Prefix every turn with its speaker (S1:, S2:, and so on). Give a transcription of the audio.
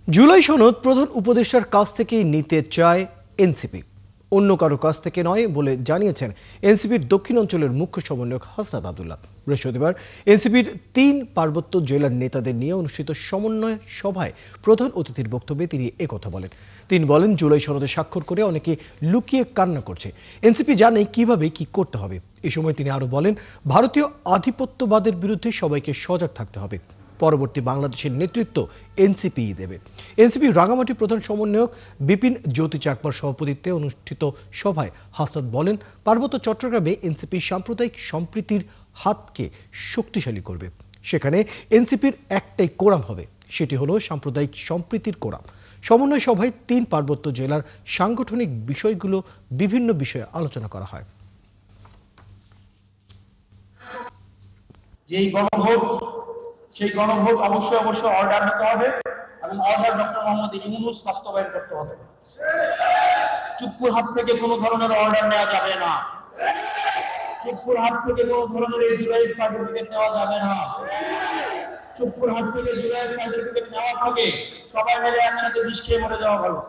S1: জুলাই সনদ প্রধান উপদেষ্টার কাছ থেকেই নিতে চায় এনসিপি, অন্য কারো কাছ থেকে নয় বলে জানিয়েছেন এনসিপির দক্ষিণ অঞ্চলের মুখ্য সমন্বয়ক হাসনাত আব্দুল্লাহ। বৃহস্পতিবার এনসিপির ৩ পার্বত্য জেলার নেতাদের নিয়ে অনুষ্ঠিত সমন্বয় সভায় প্রধান অতিথির বক্তব্যে তিনি একথা বলেন। তিনি বলেন, জুলাই সনদে স্বাক্ষর করে অনেকে লুকিয়ে কান্না করছে। এনসিপি জানে কিভাবে কি করতে হবে। এ সময় তিনি আরো বলেন, ভারতীয় আধিপত্যবাদের বিরুদ্ধে সবাইকে সজাগ থাকতে হবে। পরবর্তী বাংলাদেশের নেতৃত্ব এনসিপি দেবে। এনসিপি রাঙামাটি প্রধান সমন্বয়ক বিপিন জ্যোতি চাকমার সভাপতিত্বে অনুষ্ঠিত সভায় হাসনাত বলেন, পার্বত্য চট্টগ্রামে এনসিপি সাম্প্রদায়িক সম্প্রীতির হাতকে শক্তিশালী করবে। সেখানে এনসিপির একটাই কোরাম হবে, সেটি হলো সাম্প্রদায়িক সম্প্রীতির কোরাম। সমন্বয় সভায় ৩ পার্বত্য জেলার সাংগঠনিক বিষয়গুলো বিভিন্ন বিষয়ে আলোচনা করা হয়।
S2: সেই গণভোট অবশ্যই অর্ডার নিতে হবে এবং অর্ডার ডক্টর মোহাম্মদ ইউনূস বাস্তবায়ন করতে হবে। চুপ্পুর হাত থেকে কোনো ধরনের অর্ডার নেওয়া যাবে না। চুপ্পুর হাত থেকে কোনো ধরনের এই জুলাইয়ের সার্টিফিকেট নেওয়া যাবে না। চুপ্পুর হাত থেকে জুলাইয়ের সার্টিফিকেট নেওয়ার আগে সবাই মিলে একসাথে বিষ খেয়ে মরে যাওয়া ভালো।